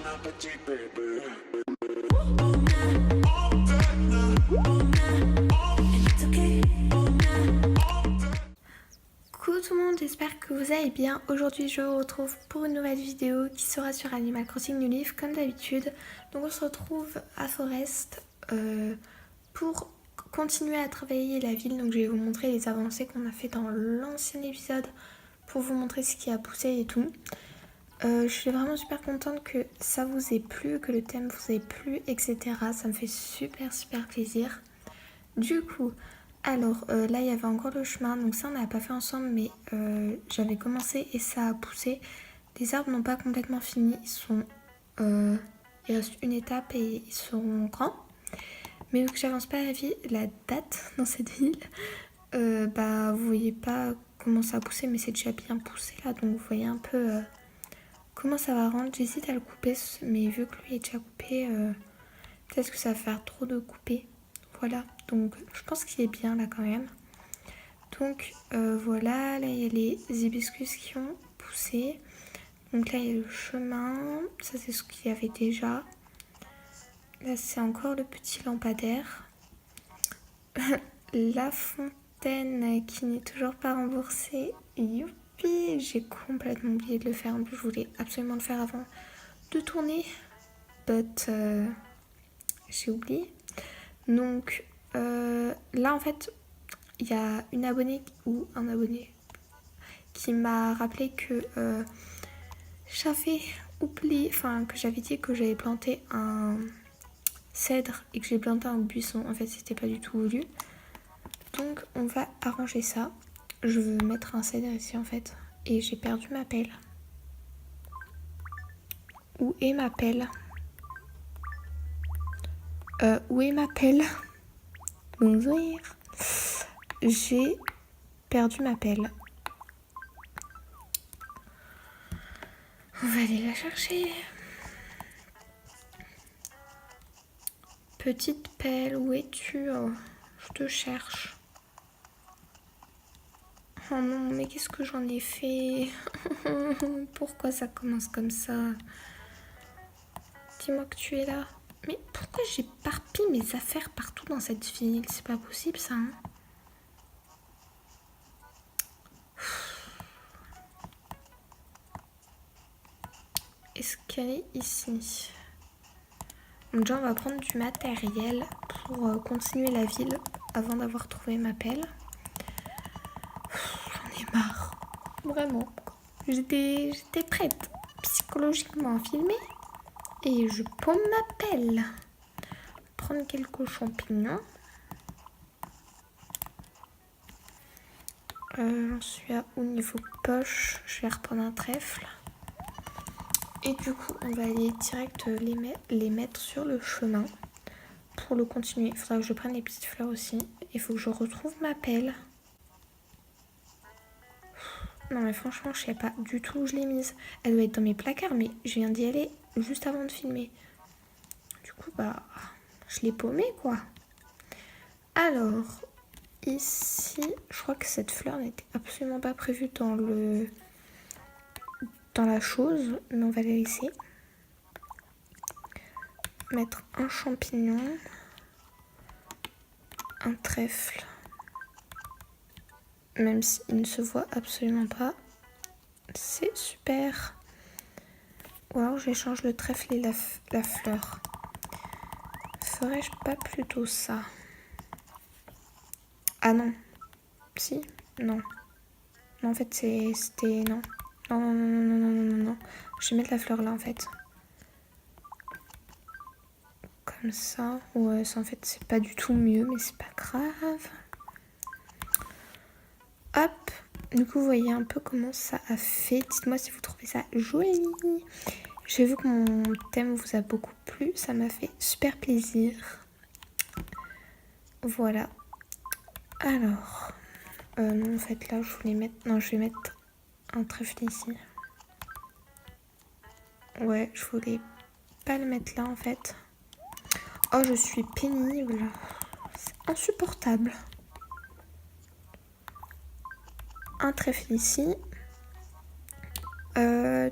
Coucou tout le monde, j'espère que vous allez bien. Aujourd'hui je vous retrouve pour une nouvelle vidéo qui sera sur Animal Crossing New Leaf comme d'habitude. Donc on se retrouve à Forest pour continuer à travailler la ville. Donc je vais vous montrer les avancées qu'on a fait dans l'ancien épisode pour vous montrer ce qui a poussé et tout. Je suis vraiment super contente que ça vous ait plu, que le thème vous ait plu, etc. Ça me fait super plaisir. Du coup, alors là il y avait encore le chemin, donc ça on n'a pas fait ensemble, mais j'avais commencé et ça a poussé. Les arbres n'ont pas complètement fini, il reste une étape et ils seront grands. Mais vu que j'avance pas la date dans cette ville, vous voyez pas comment ça a poussé, mais c'est déjà bien poussé là, donc vous voyez un peu comment ça va rendre. J'hésite à le couper, mais vu que lui est déjà coupé, peut-être que ça va faire trop de couper. Voilà, donc je pense qu'il est bien là quand même. Donc voilà, là il y a les hibiscus qui ont poussé. Donc là il y a le chemin, ça c'est ce qu'il y avait déjà. Là c'est encore le petit lampadaire. La fontaine qui n'est toujours pas remboursée. Youpi, j'ai complètement oublié de le faire. En plus je voulais absolument le faire avant de tourner. But j'ai oublié. Donc là en fait il y a une abonnée ou un abonné qui m'a rappelé que j'avais oublié, que j'avais dit que j'avais planté un cèdre et que j'ai planté un buisson. En fait c'était pas du tout voulu. Donc on va arranger ça. Je veux mettre un cèdre ici en fait. Et j'ai perdu ma pelle. Où est ma pelle? Où est ma pelle? Bonjour. J'ai perdu ma pelle. On va aller la chercher. Petite pelle, où es-tu? Je te cherche. Oh non, mais qu'est-ce que j'en ai fait? Pourquoi ça commence comme ça? Dis-moi que tu es là. Mais pourquoi j'éparpille mes affaires partout dans cette ville? C'est pas possible ça, hein? Est-ce qu'elle est ici? Donc déjà on va prendre du matériel pour continuer la ville avant d'avoir trouvé ma pelle. J'en ai marre. Vraiment. J'étais prête psychologiquement à filmer. Et je paume ma pelle. Prendre quelques champignons. J'en suis à au niveau poche. Je vais reprendre un trèfle. Et du coup, on va aller direct les mettre sur le chemin pour le continuer. Il faudra que je prenne les petites fleurs aussi. Il faut que je retrouve ma pelle. Non mais franchement, je sais pas du tout où je l'ai mise. Elle doit être dans mes placards, mais je viens d'y aller juste avant de filmer. Du coup, je l'ai paumée quoi. Alors, ici, je crois que cette fleur n'était absolument pas prévue dans la chose, mais on va la laisser. Mettre un champignon, un trèfle, même s'il ne se voit absolument pas. C'est super. Ou alors j'échange le trèfle et la fleur. Ferais-je pas plutôt ça? Ah non. Si? Non. Non, en fait, c'était... Non. Non. Je vais mettre la fleur là, en fait. Comme ça. Ouais, ça, en fait, c'est pas du tout mieux, mais c'est pas grave. Hop. Du coup, vous voyez un peu comment ça a fait. Dites-moi si vous trouvez ça joli. J'ai vu que mon thème vous a beaucoup plu. Ça m'a fait super plaisir. Voilà. Alors... non, en fait, là, je voulais mettre... Non, je vais mettre un trèfle ici. Ouais, je voulais pas le mettre là, en fait. Oh, je suis pénible. C'est insupportable. Un trèfle ici.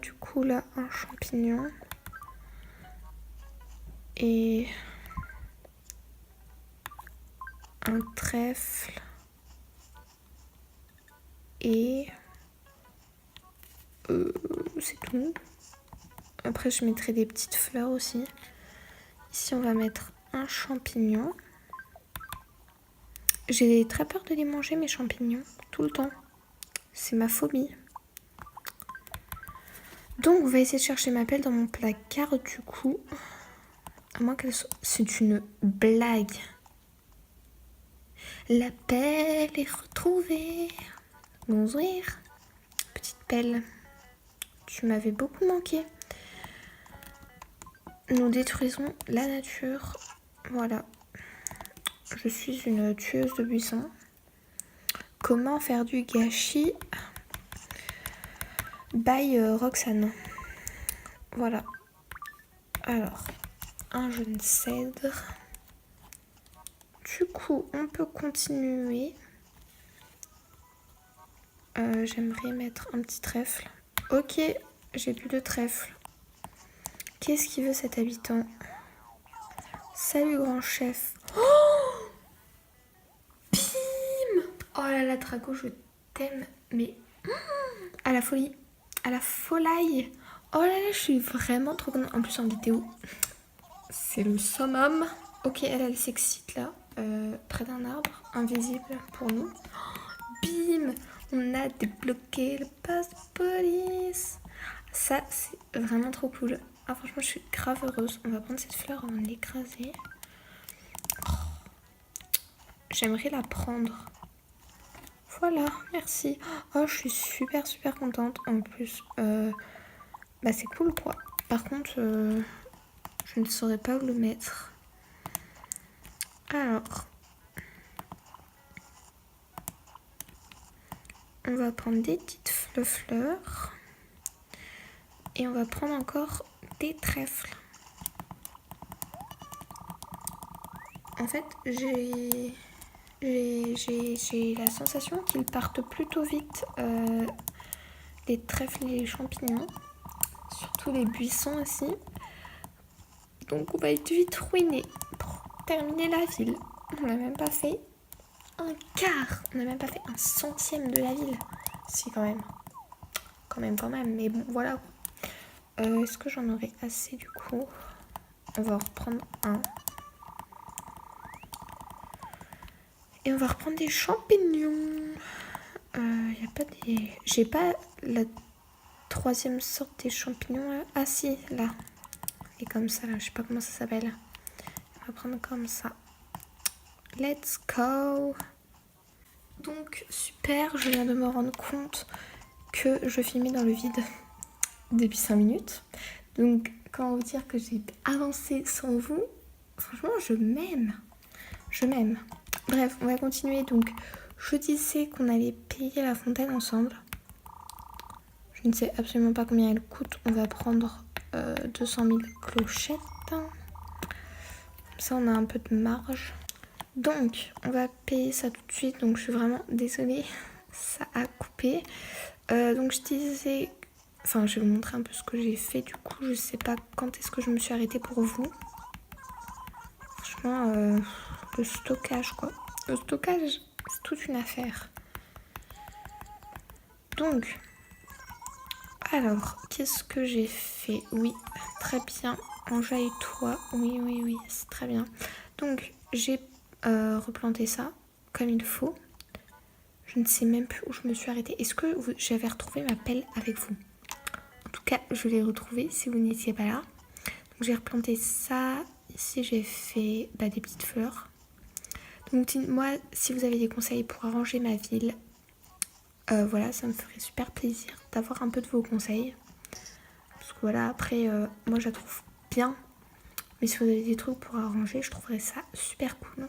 Du coup, là, un champignon. et un trèfle et c'est tout. Après je mettrai des petites fleurs aussi. Ici on va mettre un champignon. J'ai très peur de les manger mes champignons, tout le temps. C'est ma phobie. Donc on va essayer de chercher ma pelle dans mon placard du coup. À moins qu'elle soit... C'est une blague. La pelle est retrouvée. Bonjour. Petite pelle. Tu m'avais beaucoup manqué. Nous détruisons la nature. Voilà. Je suis une tueuse de buissons. Comment faire du gâchis by Roxane. Voilà. Alors, un jeune cèdre. Du coup, on peut continuer. J'aimerais mettre un petit trèfle. Ok, j'ai plus de trèfle. Qu'est-ce qu'il veut cet habitant? Salut grand chef. Oh Bim. Oh là là, Drago, je t'aime. Mais à la folie. À la folie. Oh là là, je suis vraiment trop contente. En plus en vidéo, c'est le summum. Ok, elle s'excite là. Près d'un arbre, invisible pour nous. Bim. On a débloqué le pass de police. Ça, c'est vraiment trop cool. Ah, franchement, je suis grave heureuse. On va prendre cette fleur avant de l'écraser. Oh. J'aimerais la prendre. Voilà, merci. Oh, je suis super, super contente. En plus, bah, c'est cool, quoi. Par contre, je ne saurais pas où le mettre. Alors... On va prendre des petites fleurs. Et on va prendre encore des trèfles. En fait, j'ai la sensation qu'ils partent plutôt vite, les trèfles et les champignons. Surtout les buissons aussi. Donc on va être vite ruiné pour terminer la ville. On n'a même pas fait un quart. On n'a même pas fait un centième de la ville. Si, quand même. Quand même. Mais bon, voilà. Est-ce que j'en aurai assez du coup? On va en reprendre un. Et on va reprendre des champignons. Y a pas des... J'ai pas la troisième sorte des champignons là. Ah si, là. Et comme ça là, je sais pas comment ça s'appelle. On va prendre comme ça. Let's go. Donc super, je viens de me rendre compte que je filmais dans le vide depuis 5 minutes. Donc comment vous dire que j'ai avancé sans vous? Franchement, je m'aime. Je m'aime. Bref, on va continuer. Donc je disais qu'on allait payer la fontaine ensemble. Je ne sais absolument pas combien elle coûte. On va prendre 200 000 clochettes. Comme ça, on a un peu de marge. Donc, on va payer ça tout de suite. Donc, je suis vraiment désolée. Ça a coupé. Donc, je disais... Enfin, je vais vous montrer un peu ce que j'ai fait. Du coup, je sais pas quand est-ce que je me suis arrêtée pour vous. Franchement, le stockage, quoi. Le stockage, c'est toute une affaire. Donc... Alors, qu'est-ce que j'ai fait? Oui, très bien. Enjaille-toi. Oui, c'est très bien. Donc, j'ai replanté ça comme il faut. Je ne sais même plus où je me suis arrêtée. Est-ce que j'avais retrouvé ma pelle avec vous? En tout cas, je l'ai retrouvée si vous n'étiez pas là. Donc, j'ai replanté ça. Ici, j'ai fait des petites fleurs. Donc, dites-moi si vous avez des conseils pour arranger ma ville. Voilà, ça me ferait super plaisir d'avoir un peu de vos conseils. Parce que voilà, après, moi je la trouve bien. Mais si vous avez des trucs pour arranger, je trouverais ça super cool.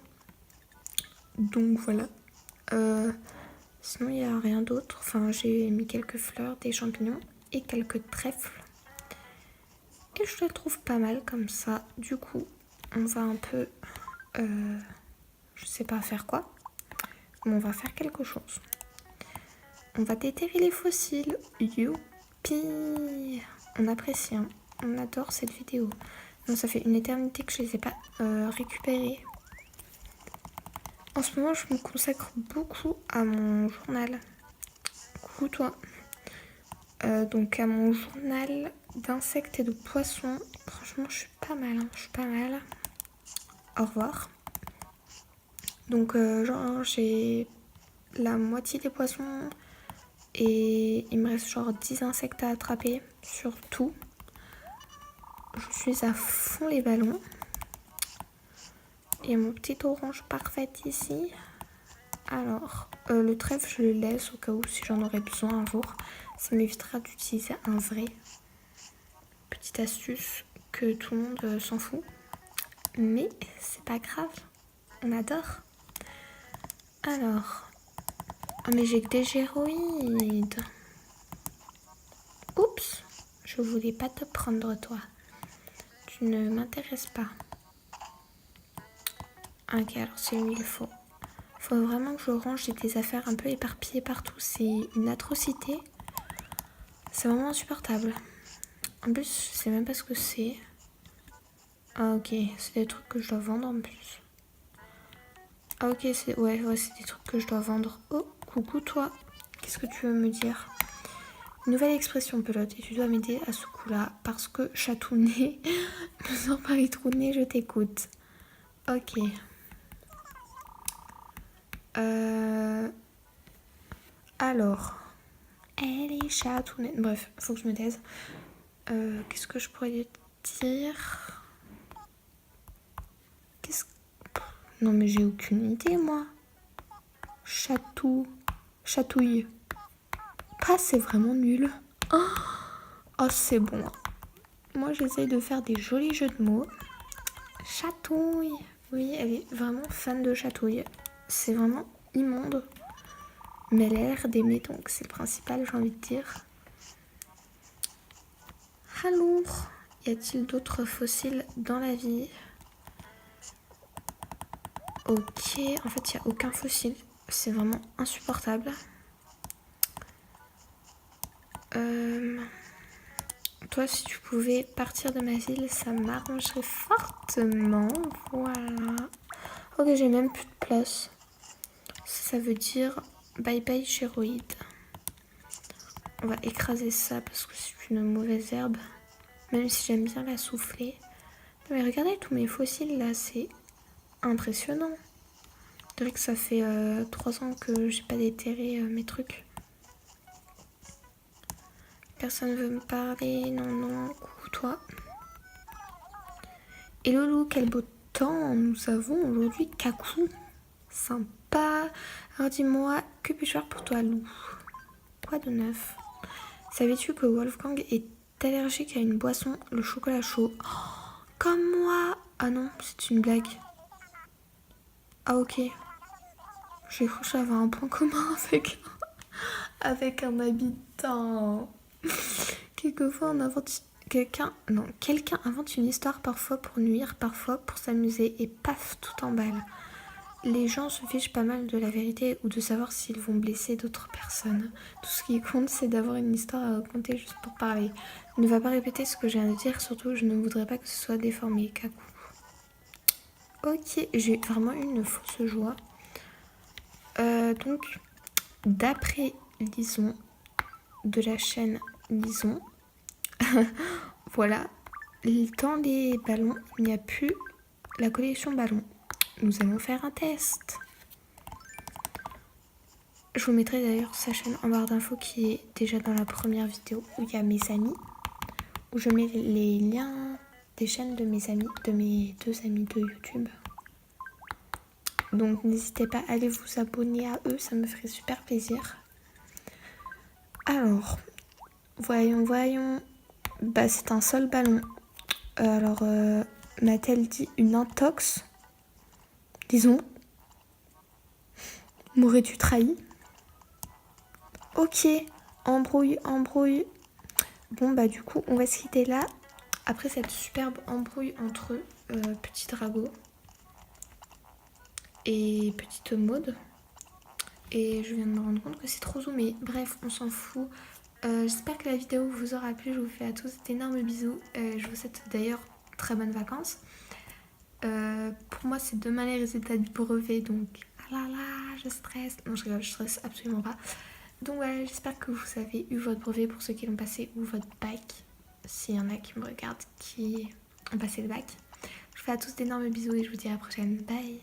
Donc voilà. Sinon, il n'y a rien d'autre. Enfin, j'ai mis quelques fleurs, des champignons et quelques trèfles. Et je la trouve pas mal comme ça. Du coup, on va un peu... je sais pas faire quoi. Mais on va faire quelque chose. On va déterrer les fossiles. Youpi! On apprécie, hein. On adore cette vidéo. Non, ça fait une éternité que je les ai pas récupérés. En ce moment, je me consacre beaucoup à mon journal. Coucou toi. Donc à mon journal d'insectes et de poissons. Franchement, je suis pas mal. Je suis pas mal. Au revoir. Donc genre j'ai la moitié des poissons et il me reste genre 10 insectes à attraper sur tout. Je suis à fond les ballons. Et mon petit orange parfaite ici. Alors, le trèfle, je le laisse au cas où si j'en aurais besoin un jour. Ça m'évitera d'utiliser un vrai. Petite astuce que tout le monde s'en fout. Mais c'est pas grave. On adore. Alors. Oh, mais j'ai que des géroïdes. Oups. Je voulais pas te prendre, toi. Tu ne m'intéresses pas. Ok, alors c'est où il faut. Faut vraiment que je range, j'ai des affaires un peu éparpillées partout. C'est une atrocité. C'est vraiment insupportable. En plus, je sais même pas ce que c'est. Ah ok, c'est des trucs que je dois vendre en plus. Ah ok, c'est ouais, c'est des trucs que je dois vendre. Oh, coucou toi. Qu'est-ce que tu veux me dire? Nouvelle expression pelote et tu dois m'aider à ce coup-là parce que chatounet me sort par les trous de nez, je t'écoute. Ok. Alors, elle est chatounette. Bref, faut que je me taise. Qu'est-ce que je pourrais dire? Non mais j'ai aucune idée moi. Chatouille. Pas, c'est vraiment nul. Oh, c'est bon. Moi j'essaye de faire des jolis jeux de mots. Chatouille. Oui, elle est vraiment fan de chatouille. C'est vraiment immonde. Mais elle a l'air d'aimer, donc c'est le principal, j'ai envie de dire. Alors, y a-t-il d'autres fossiles dans la vie? Ok, en fait, il n'y a aucun fossile. C'est vraiment insupportable. Toi, si tu pouvais partir de ma ville, ça m'arrangerait fortement. Voilà. Ok, j'ai même plus de place. Ça veut dire bye bye chéroïde. On va écraser ça parce que c'est une mauvaise herbe. Même si j'aime bien la souffler. Mais regardez tous mes fossiles là, c'est impressionnant. Je dirais que ça fait 3 ans que j'ai pas déterré mes trucs. Personne veut me parler, non, coucou toi. Et Loulou, quel beau temps nous avons aujourd'hui, Kakou. Sympa. Alors dis-moi, que puis-je faire pour toi, Lou? Quoi de neuf? Savais-tu que Wolfgang est allergique à une boisson, le chocolat chaud? Oh, comme moi. Ah non, c'est une blague. Ah ok. J'ai cru que j'avais un point commun avec un habitant. Quelquefois on invente quelqu'un invente une histoire parfois pour nuire, parfois pour s'amuser et paf, tout emballe. Les gens se fichent pas mal de la vérité ou de savoir s'ils vont blesser d'autres personnes. Tout ce qui compte, c'est d'avoir une histoire à raconter juste pour parler. Ne va pas répéter ce que je viens de dire, surtout je ne voudrais pas que ce soit déformé, Kakou. Ok, j'ai vraiment eu une fausse joie. Donc, d'après Lison, de la chaîne Lison, voilà, dans les ballons, il n'y a plus la collection ballons. Nous allons faire un test. Je vous mettrai d'ailleurs sa chaîne en barre d'infos qui est déjà dans la première vidéo où il y a mes amis, où je mets les liens des chaînes de mes amis, de mes 2 amis de YouTube. Donc n'hésitez pas à aller vous abonner à eux, ça me ferait super plaisir. Alors, voyons. Bah c'est un seul ballon. Alors, m'a-t-elle dit une intox? Disons. M'aurais-tu trahi? Ok, embrouille. Bon bah du coup on va se quitter là. Après cette superbe embrouille entre Petit Drago et Petite Maud. Et je viens de me rendre compte que c'est trop zoomé. Bref, on s'en fout. J'espère que la vidéo vous aura plu. Je vous fais à tous d'énormes bisous. Je vous souhaite d'ailleurs très bonnes vacances. Pour moi c'est demain les résultats du brevet, donc ah là là, je stresse. Non, je rigole, je stresse absolument pas. Donc voilà, j'espère que vous avez eu votre brevet pour ceux qui l'ont passé, ou votre bac, s'il y en a qui me regardent qui ont passé le bac. Je vous fais à tous d'énormes bisous et je vous dis à la prochaine. Bye.